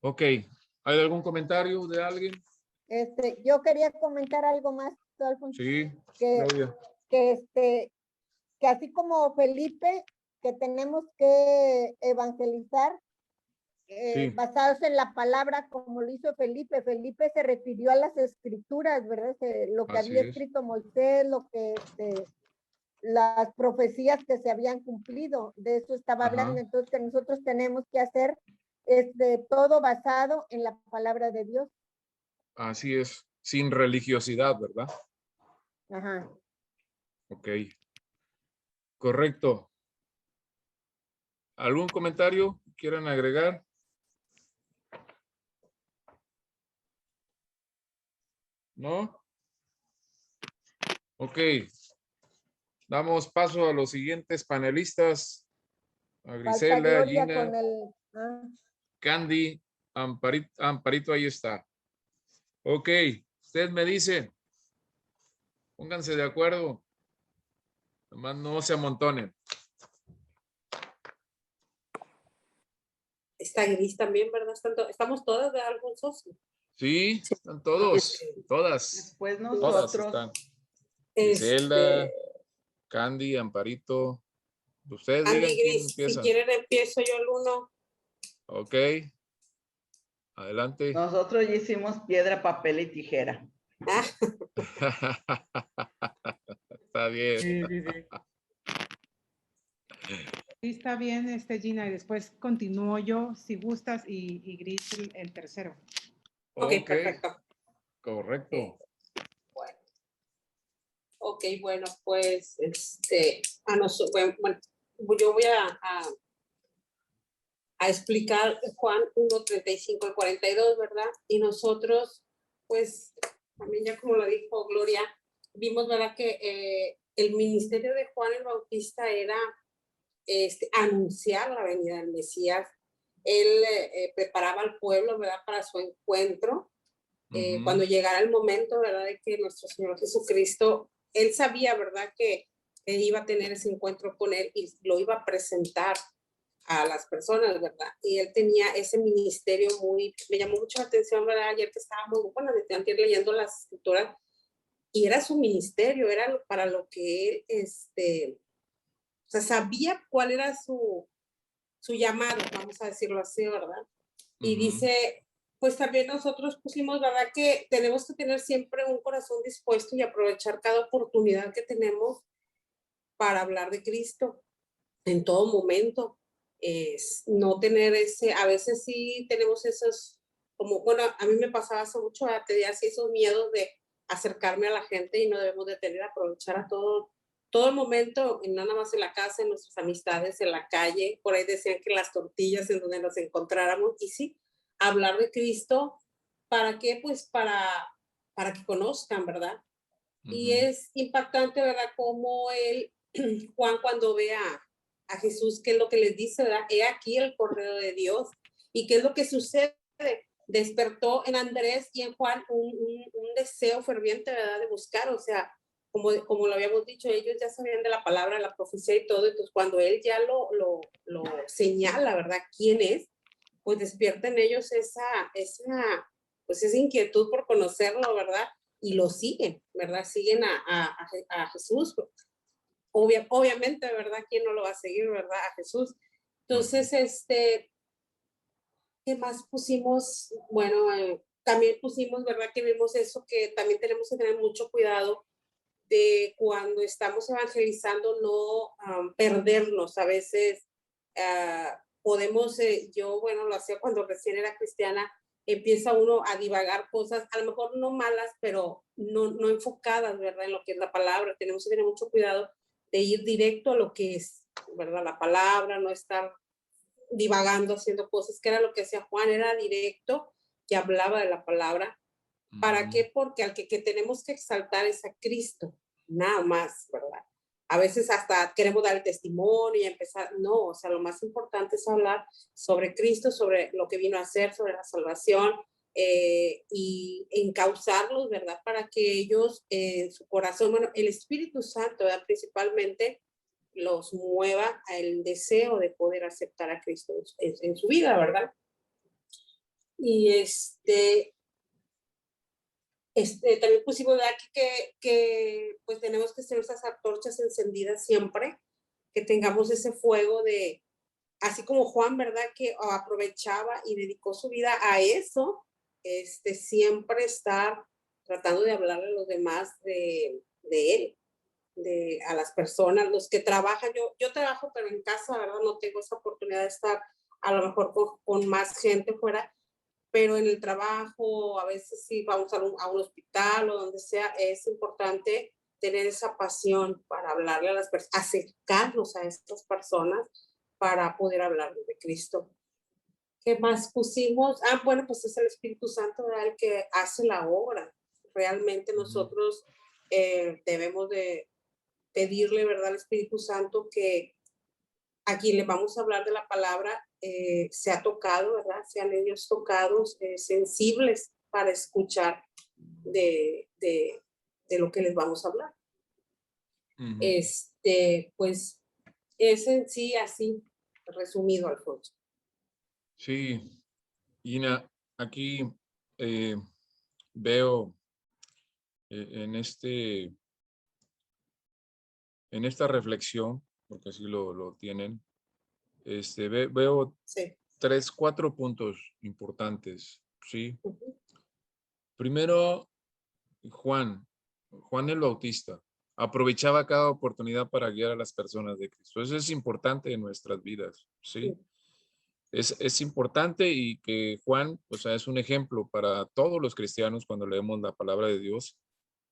Ok. ¿Hay algún comentario de alguien? Yo quería comentar algo más, Alfonso. Sí, que, Claudia. que así como Felipe, que tenemos que evangelizar Sí. basados en la palabra, como lo hizo Felipe. Felipe se refirió a las escrituras, ¿verdad? Lo que Así había es. escrito Moisés, lo que las profecías que se habían cumplido, de eso estaba hablando. Entonces, que nosotros tenemos que hacer todo basado en la palabra de Dios. Así es, sin religiosidad, ¿verdad? Ajá. Ok. Correcto. ¿Algún comentario quieran agregar? ¿No? Ok. Damos paso a los siguientes panelistas. A Falta Grisela, Gloria Gina, con el... Candy, Amparito, ahí está. Ok. Usted me dice. Pónganse de acuerdo. Nomás no se amontonen. Está Gris también, ¿verdad? Estamos todas de algún socio. Sí, están todos, todas. Después Todas nosotros. están. Griselda, Candy, Amparito. Ustedes Candy, digan quién Gris, empieza. si quieren empiezo yo el 1. Ok. Adelante. Nosotros ya hicimos piedra, papel y tijera. Está bien. Sí. Sí, está bien, Gina, y después continúo yo, si gustas, y Gris el tercero. Ok, perfecto. Correcto. Bueno. Ok, bueno, pues, bueno, yo voy a explicar Juan 1, 35 y 42, ¿verdad? Y nosotros, pues, también ya como lo dijo Gloria, vimos, ¿verdad? Que el ministerio de Juan el Bautista era anunciar la venida del Mesías. Él preparaba al pueblo, ¿verdad? Para su encuentro. Cuando llegara el momento, ¿verdad? De que nuestro Señor Jesucristo, él sabía, ¿verdad? Que iba a tener ese encuentro con él y lo iba a presentar a las personas, ¿verdad? Y él tenía ese ministerio me llamó mucho la atención, ¿verdad? Ayer que estábamos, bueno, antes leyendo las escrituras, y era su ministerio, era para lo que él, o sea, sabía cuál era su llamado, vamos a decirlo así, ¿verdad? Y dice, pues también nosotros pusimos, ¿verdad? Que tenemos que tener siempre un corazón dispuesto y aprovechar cada oportunidad que tenemos para hablar de Cristo en todo momento. No tener a veces sí tenemos esos, como, bueno, a mí me pasaba hace mucho, tenía así esos miedos de acercarme a la gente y no debemos de aprovechar a todo el momento, no nada más en la casa, en nuestras amistades, en la calle. Por ahí decían que las tortillas en donde nos encontráramos, y sí, hablar de Cristo. ¿Para qué? Pues para que conozcan, ¿verdad? Y es impactante, ¿verdad? Como Juan, cuando ve a Jesús, ¿qué es lo que les dice, verdad? He aquí el Cordero de Dios. ¿Y qué es lo que sucede? Despertó en Andrés y en Juan un deseo ferviente, ¿verdad? De buscar, o sea, como lo habíamos dicho, ellos ya sabían de la palabra, la profecía y todo. Entonces, cuando él ya lo señala, ¿verdad? ¿Quién es? Pues despierta en ellos pues esa inquietud por conocerlo, ¿verdad? Y lo siguen, ¿verdad? Siguen a Jesús. Obviamente, ¿verdad? ¿Quién no lo va a seguir, ¿verdad? A Jesús. Entonces, ¿qué más pusimos? Bueno, también pusimos, ¿verdad? Que vimos eso, que también tenemos que tener mucho cuidado de cuando estamos evangelizando, no perdernos. A veces podemos, yo, bueno, lo hacía cuando recién era cristiana, empieza uno a divagar cosas, a lo mejor no malas, pero no enfocadas, ¿verdad? En lo que es la palabra. Tenemos que tener mucho cuidado de ir directo a lo que es, ¿verdad? La palabra, no estar divagando, haciendo cosas, que era lo que hacía Juan, era directo, que hablaba de la palabra. ¿Para qué? Porque al que tenemos que exaltar es a Cristo, nada más, ¿verdad? A veces hasta queremos dar el testimonio y empezar, no, o sea, lo más importante es hablar sobre Cristo, sobre lo que vino a hacer, sobre la salvación, y encauzarlos, ¿verdad? Para que ellos, su corazón, bueno, el Espíritu Santo, ¿verdad? Principalmente, los mueva al deseo de poder aceptar a Cristo en su vida, ¿verdad? Y también pusimos de aquí que pues tenemos que tener esas antorchas encendidas siempre, que tengamos ese fuego de, así como Juan, ¿verdad? Que aprovechaba y dedicó su vida a eso, siempre estar tratando de hablarle a los demás de él, a las personas, los que trabajan. Yo trabajo, pero en casa, ¿verdad? No tengo esa oportunidad de estar a lo mejor con más gente fuera, pero en el trabajo, a veces sí vamos a un hospital o donde sea, es importante tener esa pasión para hablarle a las personas, acercarnos a estas personas para poder hablarles de Cristo. ¿Qué más pusimos? Bueno, pues es el Espíritu Santo, ¿verdad? El que hace la obra. Realmente nosotros debemos de pedirle, ¿verdad?, al Espíritu Santo que a quien le vamos a hablar de la palabra sea tocado, ¿verdad? Sean ellos tocados, sensibles para escuchar de lo que les vamos a hablar. Pues es en sí así, resumido, Alfonso. Sí, Gina, aquí veo en esta reflexión, porque así lo tienen, veo Sí. 3, 4 puntos importantes, ¿sí? Primero, Juan el Bautista aprovechaba cada oportunidad para guiar a las personas de Cristo. Eso es importante en nuestras vidas, ¿sí? Es importante, y que Juan, o sea, es un ejemplo para todos los cristianos cuando leemos la palabra de Dios,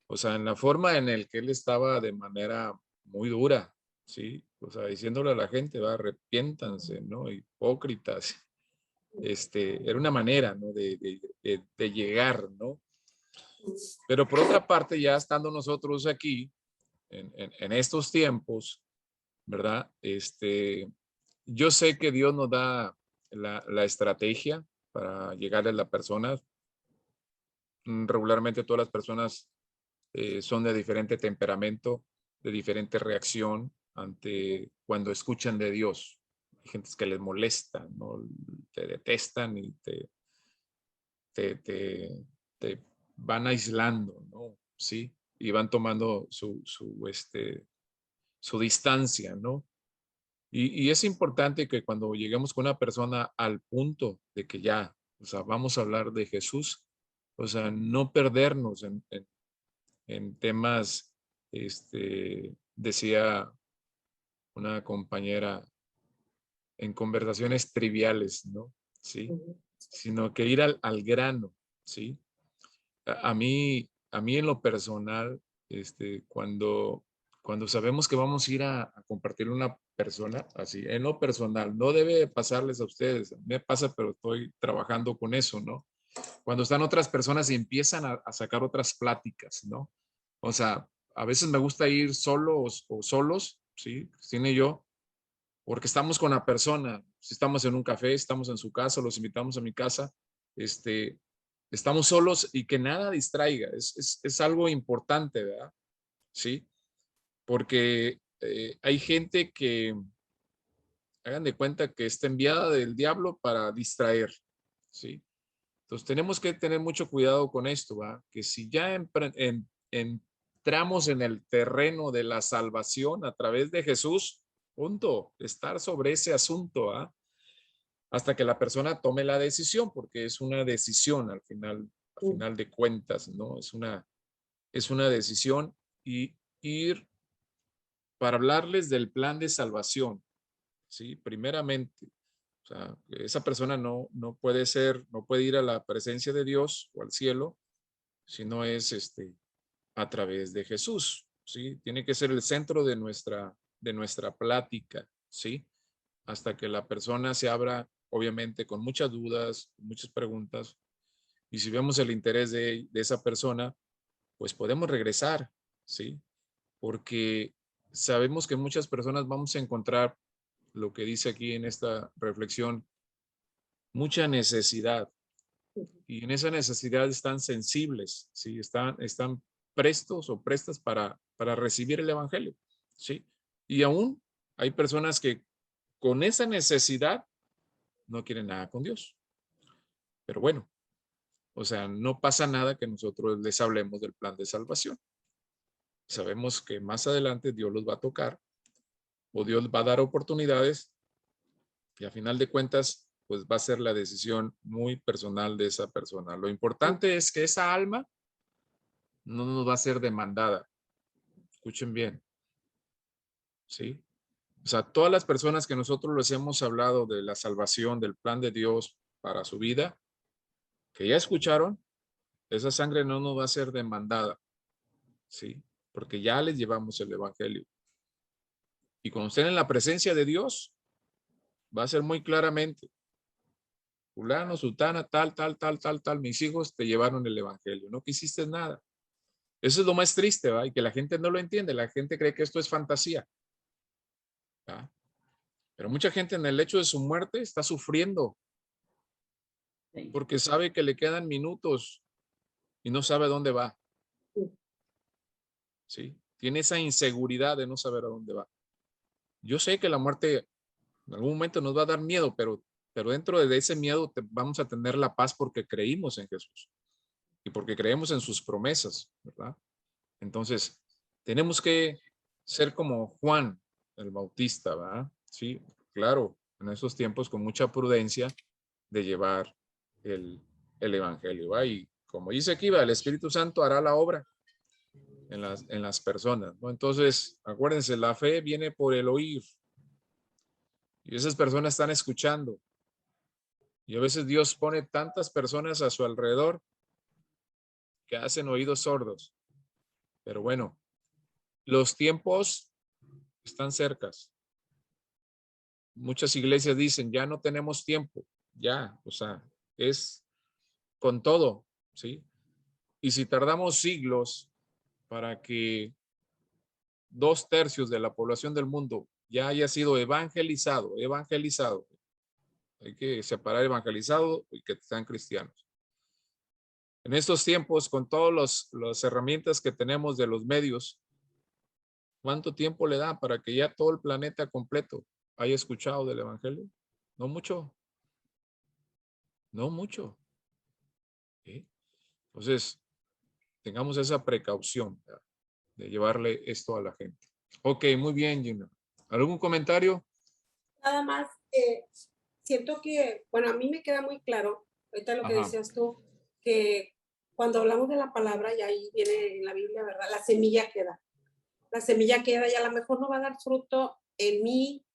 o sea, en la forma en el que él estaba de manera muy dura, ¿sí? O sea, diciéndole a la gente, va, arrepiéntanse, ¿no? Hipócritas. Era una manera, ¿no? De llegar, ¿no? Pero por otra parte, ya estando nosotros aquí, en estos tiempos, ¿verdad? Yo sé que Dios nos da la estrategia para llegar a la persona. Regularmente todas las personas son de diferente temperamento, de diferente reacción ante cuando escuchan de Dios. Hay gente que les molesta, ¿no? Te detestan y te van aislando, ¿no? Sí, y van tomando su distancia, ¿no? Y es importante que cuando lleguemos con una persona al punto de que ya, o sea, vamos a hablar de Jesús, o sea, no perdernos en temas, decía una compañera, en conversaciones triviales, ¿no? Sí, sino que ir al grano, ¿sí? A mí en lo personal, cuando sabemos que vamos a ir a compartir una persona, así, en lo personal, no debe pasarles a ustedes, a mí me pasa, pero estoy trabajando con eso, ¿no? Cuando están otras personas y empiezan a sacar otras pláticas, ¿no? O sea, a veces me gusta ir solos o solos, ¿sí? Cristina y yo, porque estamos con la persona, si estamos en un café, estamos en su casa, los invitamos a mi casa, estamos solos y que nada distraiga, es algo importante, ¿verdad? Sí, porque hay gente que, hagan de cuenta que está enviada del diablo para distraer, ¿sí? Entonces tenemos que tener mucho cuidado con esto, ¿va? Que si ya entramos en el terreno de la salvación a través de Jesús, punto, estar sobre ese asunto, ¿va? Hasta que la persona tome la decisión, porque es una decisión al final de cuentas, ¿no? Es una decisión, y ir para hablarles del plan de salvación, ¿sí? Primeramente, o sea, esa persona no puede ir a la presencia de Dios o al cielo si no es a través de Jesús, ¿sí? Tiene que ser el centro de nuestra plática, ¿sí? Hasta que la persona se abra, obviamente, con muchas dudas, muchas preguntas, y si vemos el interés de esa persona, pues podemos regresar, ¿sí? Porque sabemos que muchas personas vamos a encontrar lo que dice aquí en esta reflexión, mucha necesidad, y en esa necesidad están sensibles, ¿sí? Están prestos o prestas para recibir el evangelio, ¿sí? Y aún hay personas que con esa necesidad no quieren nada con Dios. Pero bueno, o sea, no pasa nada que nosotros les hablemos del plan de salvación. Sabemos que más adelante Dios los va a tocar o Dios va a dar oportunidades y a final de cuentas, pues va a ser la decisión muy personal de esa persona. Lo importante es que esa alma no nos va a ser demandada. Escuchen bien, ¿sí? O sea, todas las personas que nosotros les hemos hablado de la salvación, del plan de Dios para su vida, que ya escucharon, esa sangre no nos va a ser demandada, ¿sí? Porque ya les llevamos el evangelio. Y cuando estén en la presencia de Dios, va a ser muy claramente, fulano, sultana, tal, mis hijos te llevaron el evangelio, no quisiste nada. Eso es lo más triste, ¿va? Y que la gente no lo entiende, la gente cree que esto es fantasía, ¿va? Pero mucha gente en el hecho de su muerte está sufriendo Sí. porque sabe que le quedan minutos y no sabe a dónde va, ¿sí? Tiene esa inseguridad de no saber a dónde va. Yo sé que la muerte en algún momento nos va a dar miedo, pero dentro de ese miedo vamos a tener la paz porque creímos en Jesús y porque creemos en sus promesas, ¿verdad? Entonces, tenemos que ser como Juan el Bautista, ¿verdad? Sí, claro, en esos tiempos con mucha prudencia de llevar el evangelio, ¿va? Y como dice aquí, ¿va? El Espíritu Santo hará la obra en las personas, ¿no? Entonces, acuérdense, la fe viene por el oír y esas personas están escuchando. Y a veces Dios pone tantas personas a su alrededor que hacen oídos sordos. Pero bueno, los tiempos están cercas. Muchas iglesias dicen, ya no tenemos tiempo, ya, o sea, es con todo, ¿sí? Y si tardamos siglos para que 2/3 de la población del mundo ya haya sido evangelizado, hay que separar evangelizado y que sean cristianos. En estos tiempos, con todas las herramientas que tenemos de los medios, ¿cuánto tiempo le da para que ya todo el planeta completo haya escuchado del evangelio? No mucho, no mucho. ¿Sí? Entonces, tengamos esa precaución, ¿verdad?, de llevarle esto a la gente. Ok, muy bien, Gina. ¿Algún comentario? Nada más, siento que, bueno, a mí me queda muy claro, ahorita lo que Ajá. decías tú, que cuando hablamos de la palabra, y ahí viene en la Biblia, ¿verdad? La semilla queda. La semilla queda y a lo mejor no va a dar fruto en mí,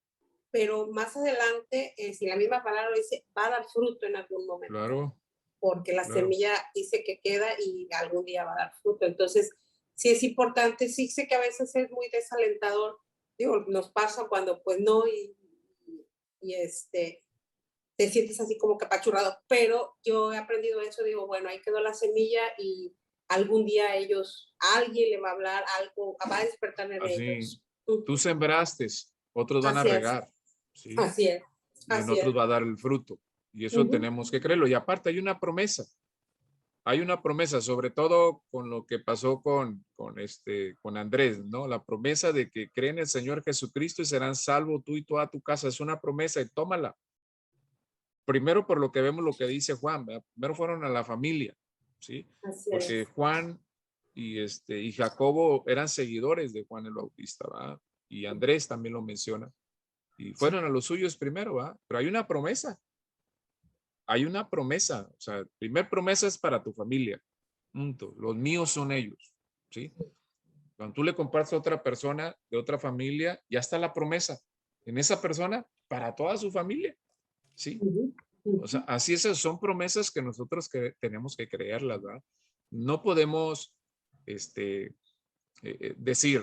pero más adelante, si la misma palabra lo dice, va a dar fruto en algún momento. Claro. Porque la Claro. semilla dice que queda y algún día va a dar fruto. Entonces, sí es importante, sí sé que a veces es muy desalentador, digo, nos pasa cuando pues no y te sientes así como que apachurrado, pero yo he aprendido eso, digo, bueno, ahí quedó la semilla y algún día alguien le va a hablar, algo va a despertar en Así, ellos. tú sembraste, otros van a Así es, regar, ¿sí? así es, Y en así es. otros va a dar el fruto. Y eso tenemos que creerlo. Y aparte hay una promesa. Hay una promesa, sobre todo con lo que pasó con Andrés, ¿no? La promesa de que creen en el Señor Jesucristo y serán salvos tú y toda tu casa. Es una promesa y tómala. Primero por lo que vemos lo que dice Juan, ¿verdad? Primero fueron a la familia, ¿sí? Así Porque es. Juan y Jacobo eran seguidores de Juan el Bautista, ¿verdad? Y Andrés también lo menciona. Y fueron a los suyos primero, ¿verdad? Pero hay una promesa. Hay una promesa. O sea, primer promesa es para tu familia. Punto. Los míos son ellos, ¿sí? Cuando tú le compartes a otra persona de otra familia, ya está la promesa en esa persona para toda su familia, ¿sí? O sea, así esas son promesas que nosotros tenemos que creerlas, ¿verdad? No podemos decir,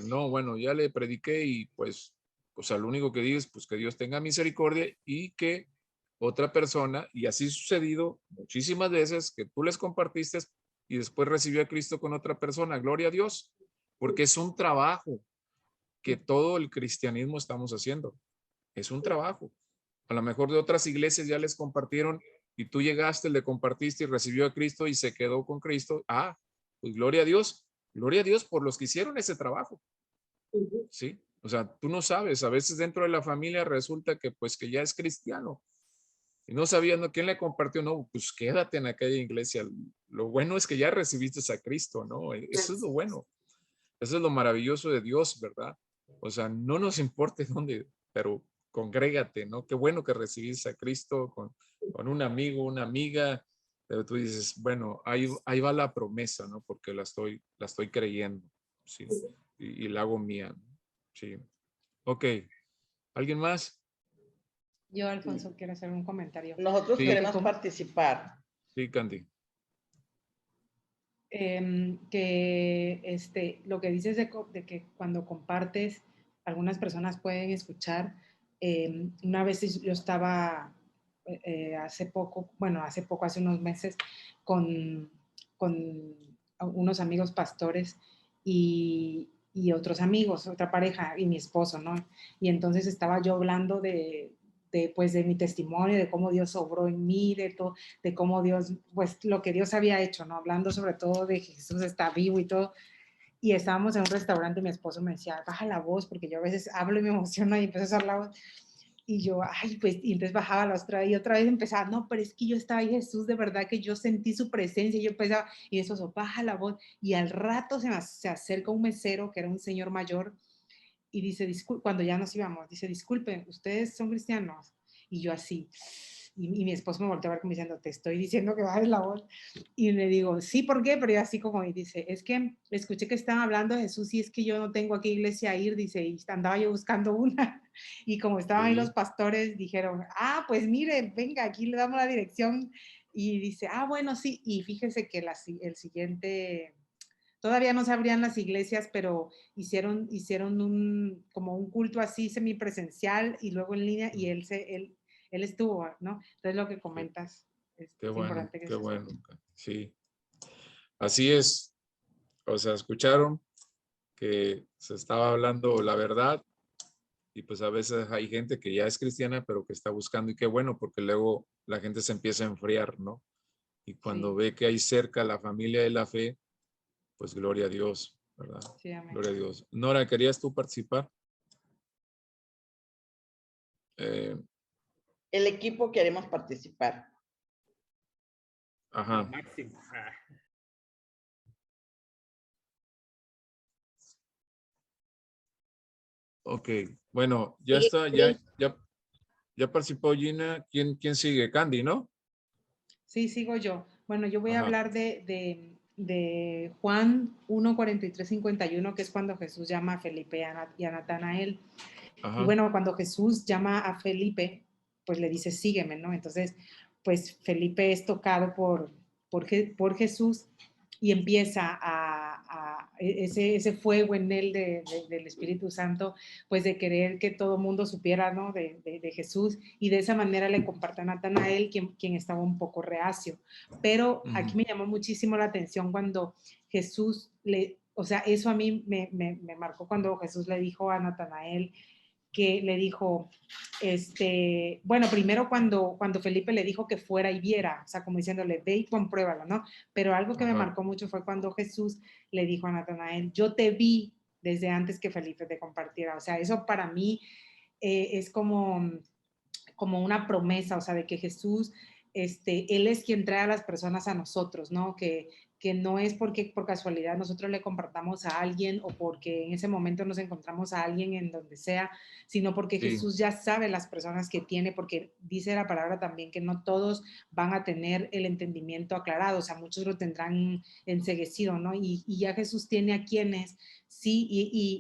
no, bueno, ya le prediqué y pues, o sea, lo único que digo es pues que Dios tenga misericordia y que otra persona, y así ha sucedido muchísimas veces, que tú les compartiste y después recibió a Cristo con otra persona. Gloria a Dios, porque es un trabajo que todo el cristianismo estamos haciendo. Es un trabajo. A lo mejor de otras iglesias ya les compartieron y tú llegaste, le compartiste y recibió a Cristo y se quedó con Cristo. Ah, pues gloria a Dios. Gloria a Dios por los que hicieron ese trabajo. ¿Sí? O sea, tú no sabes, a veces dentro de la familia resulta que pues que ya es cristiano. y no sabiendo quién le compartió, no, pues quédate en aquella iglesia. Lo bueno es que ya recibiste a Cristo, ¿no? Eso es lo bueno. Eso es lo maravilloso de Dios, ¿verdad? O sea, no nos importe dónde, pero congrégate, ¿no? Qué bueno que recibiste a Cristo con un amigo, una amiga, pero tú dices, bueno, ahí va la promesa, ¿no? Porque la estoy creyendo, ¿sí? Y la hago mía, ¿no? Sí. Ok. ¿Alguien más? Yo, Alfonso, quiero hacer un comentario. Nosotros Sí. queremos participar. Sí, Candy. Lo que dices de que cuando compartes, algunas personas pueden escuchar. Una vez yo estaba hace unos meses, con unos amigos pastores y otros amigos, otra pareja y mi esposo, ¿no? Y entonces estaba yo hablando pues de mi testimonio, de cómo Dios obró en mí, de cómo Dios, pues lo que Dios había hecho, ¿no? Hablando sobre todo de que Jesús está vivo y todo. Y estábamos en un restaurante y mi esposo me decía, baja la voz, porque yo a veces hablo y me emociono y empiezo a usar la voz. Y yo, ay, pues, y entonces bajaba la otra y otra vez empezaba, no, pero es que yo estaba ahí, Jesús, de verdad que yo sentí su presencia, y yo empezaba, y eso, baja la voz. Y al rato se acerca un mesero, que era un señor mayor, y dice, cuando ya nos íbamos, dice, disculpen, ¿ustedes son cristianos? Y yo así, y mi esposo me volteó a ver como diciendo, te estoy diciendo que bajes la voz. Y le digo, sí, ¿por qué? Pero yo así como, y dice, es que escuché que estaban hablando de Jesús y es que yo no tengo a qué iglesia ir, dice, y andaba yo buscando una. Y como estaban ahí los pastores, dijeron, pues mire, venga, aquí le damos la dirección. Y dice, bueno, sí. Y fíjese que el siguiente... Todavía no se abrían las iglesias, pero hicieron como un culto así semipresencial y luego en línea, y él estuvo, ¿no? Entonces lo que comentas es Qué bueno, importante que qué se bueno. sepa. Sí, así es. O sea, escucharon que se estaba hablando la verdad y pues a veces hay gente que ya es cristiana, pero que está buscando y qué bueno, porque luego la gente se empieza a enfriar, ¿no? Y cuando Sí. ve que hay cerca la familia de la fe, pues gloria a Dios, ¿verdad? Sí, amén. Gloria a Dios. Nora, ¿querías tú participar? El equipo queremos participar. Ajá. Máximo. Ok, bueno, ya está, ya participó Gina. ¿Quién sigue? Candy, ¿no? Sí, sigo yo. Bueno, yo voy a Ajá. hablar de Juan 1:43-51, que es cuando Jesús llama a Felipe y a Natanael. Ajá. Y bueno, cuando Jesús llama a Felipe, pues le dice, sígueme, ¿no? Entonces, pues Felipe es tocado por Jesús y empieza ese fuego en él del Espíritu Santo, pues de querer que todo el mundo supiera, ¿no? De Jesús, y de esa manera le comparte a Natanael, quien estaba un poco reacio. Pero aquí me llamó muchísimo la atención cuando Jesús o sea, eso a mí me marcó cuando Jesús le dijo a Natanael, que le dijo, bueno, primero cuando Felipe le dijo que fuera y viera, o sea, como diciéndole, ve y compruébalo, ¿no? Pero algo que me marcó mucho fue cuando Jesús le dijo a Natanael, yo te vi desde antes que Felipe te compartiera, o sea, eso para mí es como una promesa, o sea, de que Jesús, Él es quien trae a las personas a nosotros, ¿no? Que no es porque por casualidad nosotros le compartamos a alguien o porque en ese momento nos encontramos a alguien en donde sea, sino porque Jesús ya sabe las personas que tiene, porque dice la palabra también que no todos van a tener el entendimiento aclarado, o sea, muchos lo tendrán enceguecido, ¿no? Y ya Jesús tiene a quienes sí,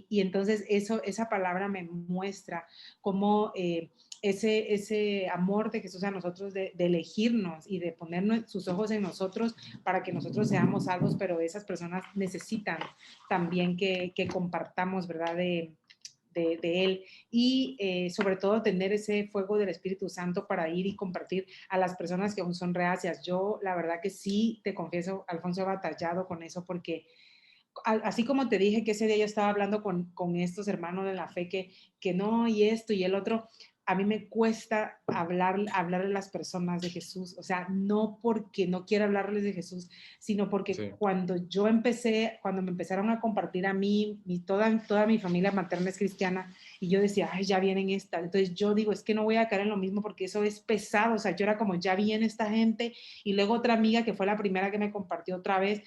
y entonces esa palabra me muestra cómo ese amor de Jesús a nosotros, de elegirnos y de poner sus ojos en nosotros para que nosotros seamos salvos, pero esas personas necesitan también que compartamos, ¿verdad? De Él y sobre todo tener ese fuego del Espíritu Santo para ir y compartir a las personas que aún son reacias. Yo la verdad que sí, te confieso, Alfonso, he batallado con eso porque así como te dije que ese día yo estaba hablando con estos hermanos de la fe que no, y esto y el otro, a mí me cuesta hablarle a las personas de Jesús, o sea, no porque no quiera hablarles de Jesús, sino porque Sí. cuando me empezaron a compartir a mí, toda mi familia materna es cristiana, y yo decía, ay, ya vienen esta, entonces yo digo, es que no voy a caer en lo mismo porque eso es pesado, o sea, yo era como, ya viene esta gente, y luego otra amiga que fue la primera que me compartió otra vez,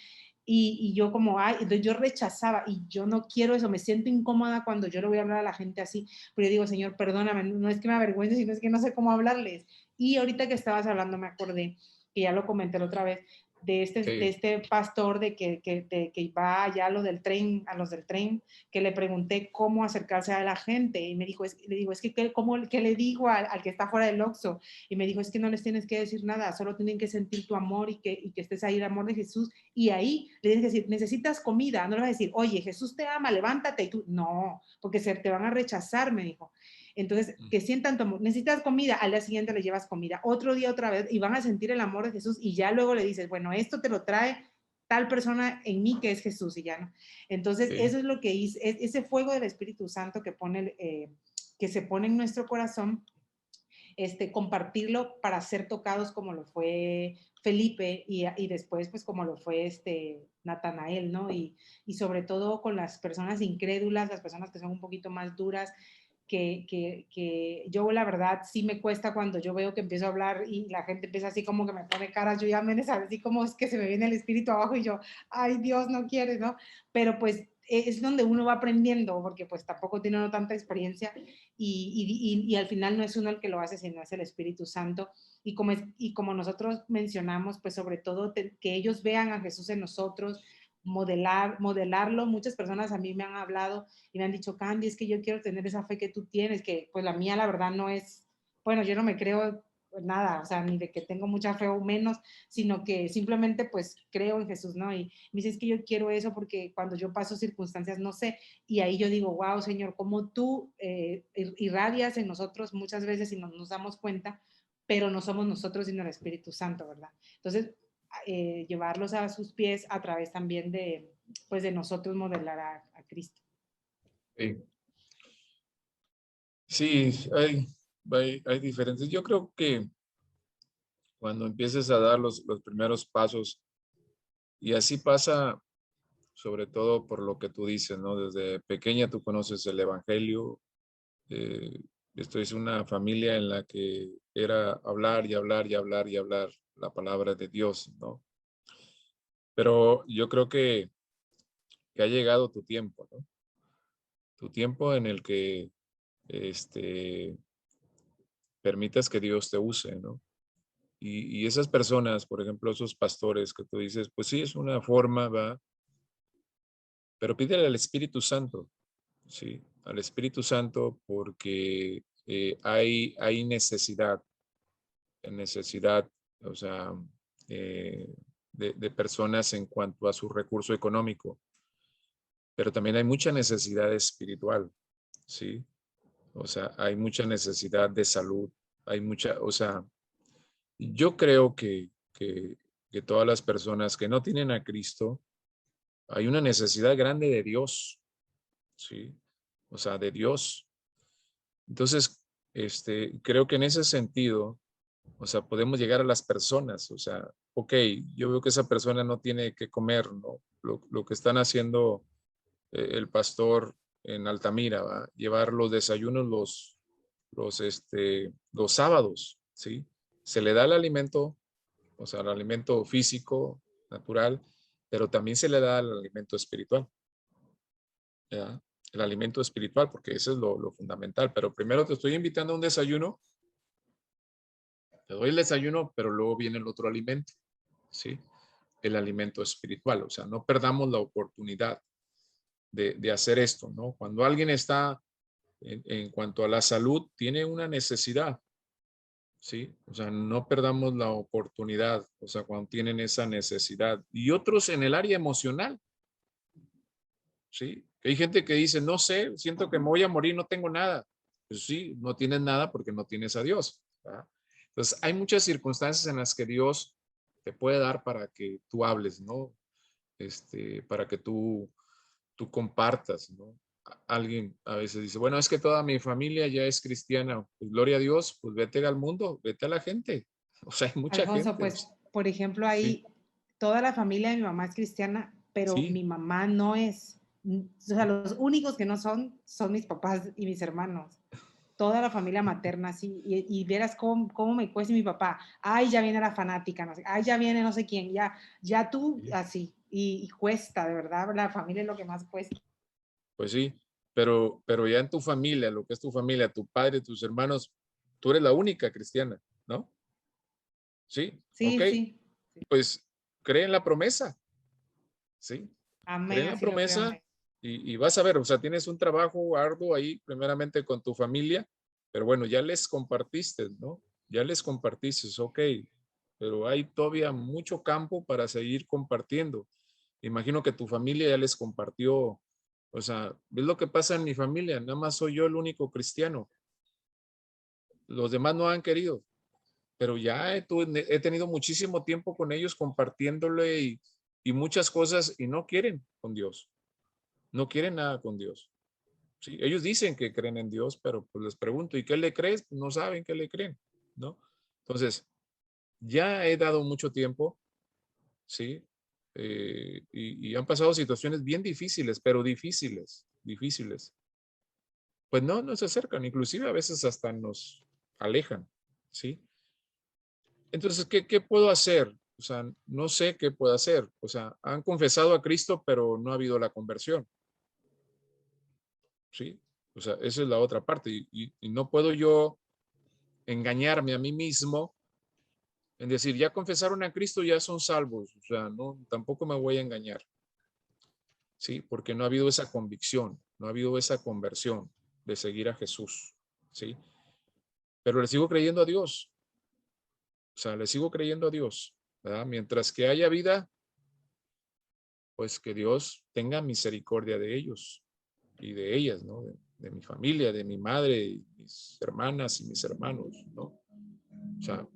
y yo como, ay, entonces yo rechazaba, y yo no quiero eso, me siento incómoda cuando yo le voy a hablar a la gente así, pero yo digo, Señor, perdóname, no es que me avergüence, sino es que no sé cómo hablarles. Y ahorita que estabas hablando me acordé, que ya lo comenté la otra vez, de Sí. este pastor de que va allá a los del tren, que le pregunté cómo acercarse a la gente, y me dijo, le digo, es que ¿qué le digo al que está fuera del Oxxo? Y me dijo, es que no les tienes que decir nada, solo tienen que sentir tu amor y que estés ahí, el amor de Jesús, y ahí le tienes que decir, necesitas comida, no le vas a decir, oye, Jesús te ama, levántate, y tú, no, porque te van a rechazar, me dijo. Entonces, que sientan tu amor. Necesitas comida, al día siguiente le llevas comida, otro día otra vez, y van a sentir el amor de Jesús, y ya luego le dices, bueno, esto te lo trae tal persona en mí que es Jesús, y ya no. Entonces, Sí. eso es lo que hice, ese fuego del Espíritu Santo que se pone en nuestro corazón, compartirlo para ser tocados como lo fue Felipe y después pues como lo fue Natanael, ¿no? Y sobre todo con las personas incrédulas, las personas que son un poquito más duras, que yo la verdad sí me cuesta cuando yo veo que empiezo a hablar y la gente empieza así como que me pone caras, yo ya me así como es que se me viene el espíritu abajo y yo, ay Dios, no quieres, ¿no? Pero pues es donde uno va aprendiendo, porque pues tampoco tiene uno tanta experiencia y al final no es uno el que lo hace, sino es el Espíritu Santo. Y como nosotros mencionamos, pues sobre todo que ellos vean a Jesús en nosotros, modelarlo. Muchas personas a mí me han hablado y me han dicho, Candy, es que yo quiero tener esa fe que tú tienes, que pues la mía la verdad no es, bueno, yo no me creo nada, o sea, ni de que tengo mucha fe o menos, sino que simplemente pues creo en Jesús, ¿no? Y me dice, es que yo quiero eso porque cuando yo paso circunstancias, no sé, y ahí yo digo, wow, Señor, cómo tú irradias en nosotros muchas veces y nos damos cuenta, pero no somos nosotros, sino el Espíritu Santo, ¿verdad? Entonces, llevarlos a sus pies a través también pues de nosotros modelar a Cristo. Sí. Sí, hay diferentes. Yo creo que cuando empieces a dar los primeros pasos, y así pasa sobre todo por lo que tú dices, ¿no? Desde pequeña tú conoces el Evangelio. eh, Esto es una familia en la que era hablar y hablar y hablar y hablar la palabra de Dios, ¿no? Pero yo creo que ha llegado tu tiempo, ¿no? Tu tiempo en el que este, permitas que Dios te use, ¿no? Y esas personas, por ejemplo, esos pastores que tú dices, pues sí, es una forma, va, pero pídele al Espíritu Santo, ¿sí? Al Espíritu Santo porque hay necesidad, o sea, eh, de personas en cuanto a su recurso económico, pero también hay mucha necesidad espiritual, ¿sí? O sea, hay mucha necesidad de salud, hay mucha, o sea, yo creo que todas las personas que no tienen a Cristo, hay una necesidad grande de Dios, ¿sí? O sea, de Dios. Entonces, creo que en ese sentido, o sea, podemos llegar a las personas, o sea, ok, yo veo que esa persona no tiene que comer, ¿no? Lo que están haciendo el pastor en Altamira, ¿va? Llevar los desayunos los sábados, ¿sí? Se le da el alimento, o sea, el alimento físico, natural, pero también se le da el alimento espiritual, ¿ya? El alimento espiritual, porque eso es lo fundamental. Pero primero te estoy invitando a un desayuno, te doy el desayuno, pero luego viene el otro alimento, ¿sí? El alimento espiritual. O sea, no perdamos la oportunidad de hacer esto, ¿no? Cuando alguien está en cuanto a la salud, tiene una necesidad, ¿sí? O sea, no perdamos la oportunidad, o sea, cuando tienen esa necesidad. Y otros en el área emocional, ¿sí? Hay gente que dice, no sé, siento que me voy a morir, no tengo nada. Pues sí, no tienes nada porque no tienes a Dios, ¿verdad? Entonces, hay muchas circunstancias en las que Dios te puede dar para que tú hables, ¿no? Para que tú compartas, ¿no? alguien a veces dice, bueno, es que toda mi familia ya es cristiana. Pues gloria a Dios, pues vete al mundo, vete a la gente. O sea, hay mucha Alfonso, gente. pues, por ejemplo, Sí, ahí toda la familia de mi mamá es cristiana, pero sí, mi mamá no es. O sea, los únicos que no son mis papás y mis hermanos. Toda la familia materna, sí. Y verás cómo me cuesta mi papá. Ay, ya viene la fanática, no sé. Ay, ya viene no sé quién, ya tú, así. Y cuesta, de verdad, la familia es lo que más cuesta. pues sí. Pero ya en tu familia, lo que es tu familia, tu padre, tus hermanos, tú eres la única cristiana, ¿no? Sí, ok. Sí, sí. Pues cree en la promesa, ¿sí? Cree Amén, en la así lo creo, promesa amén. y vas a ver, o sea, tienes un trabajo arduo ahí, primeramente con tu familia, pero bueno, ya les compartiste, ¿no? Ya les compartiste, ok, pero hay todavía mucho campo para seguir compartiendo. Imagino que tu familia ya les compartió, o sea, es lo que pasa en mi familia, nada más soy yo el único cristiano. Los demás no han querido, pero ya he tenido muchísimo tiempo con ellos compartiéndole y muchas cosas y no quieren con Dios, no quieren nada con Dios. Sí, ellos dicen que creen en Dios, pero pues les pregunto, ¿y qué le crees? Pues no saben qué le creen, ¿no? Entonces, ya he dado mucho tiempo, ¿sí? Y han pasado situaciones bien difíciles, pero difíciles, difíciles. Pues no se acercan, inclusive a veces hasta nos alejan, ¿sí? Entonces, ¿qué puedo hacer? O sea, no sé qué puedo hacer. O sea, han confesado a Cristo, pero no ha habido la conversión, ¿sí? O sea, esa es la otra parte. Y no puedo yo engañarme a mí mismo en decir, ya confesaron a Cristo, ya son salvos. O sea, no, tampoco me voy a engañar, ¿sí? Porque no ha habido esa convicción, no ha habido esa conversión de seguir a Jesús, ¿sí? Pero le sigo creyendo a Dios. O sea, le sigo creyendo a Dios, ¿verdad? Mientras que haya vida, pues que Dios tenga misericordia de ellos y de ellas, ¿no? De mi familia, de mi madre, y mis hermanas y mis hermanos, ¿no? O sea,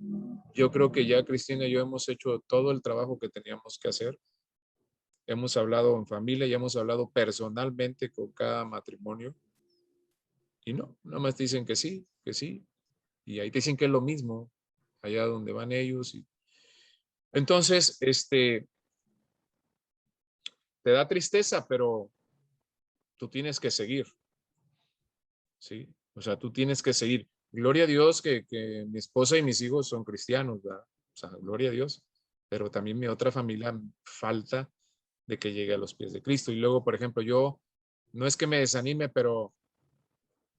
yo creo que ya Cristina y yo hemos hecho todo el trabajo que teníamos que hacer. Hemos hablado en familia y hemos hablado personalmente con cada matrimonio y no, nada más dicen que sí, que sí. Y ahí te dicen que es lo mismo, allá donde van ellos. Entonces, te da tristeza, pero tú tienes que seguir, ¿sí? O sea, tú tienes que seguir. Gloria a Dios que mi esposa y mis hijos son cristianos, ¿verdad? O sea, gloria a Dios. Pero también mi otra familia falta de que llegue a los pies de Cristo. Y luego, por ejemplo, yo no es que me desanime, pero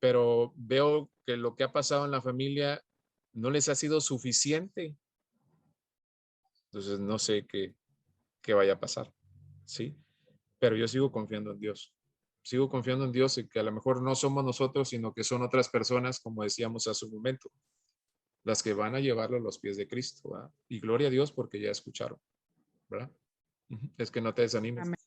veo que lo que ha pasado en la familia no les ha sido suficiente. Entonces, no sé qué vaya a pasar, ¿sí? Pero yo sigo confiando en Dios. Sigo confiando en Dios y que a lo mejor no somos nosotros, sino que son otras personas, como decíamos hace un momento, las que van a llevarlo a los pies de Cristo, ¿verdad? Y gloria a Dios porque ya escucharon, ¿verdad? Es que no te desanimes. Amén.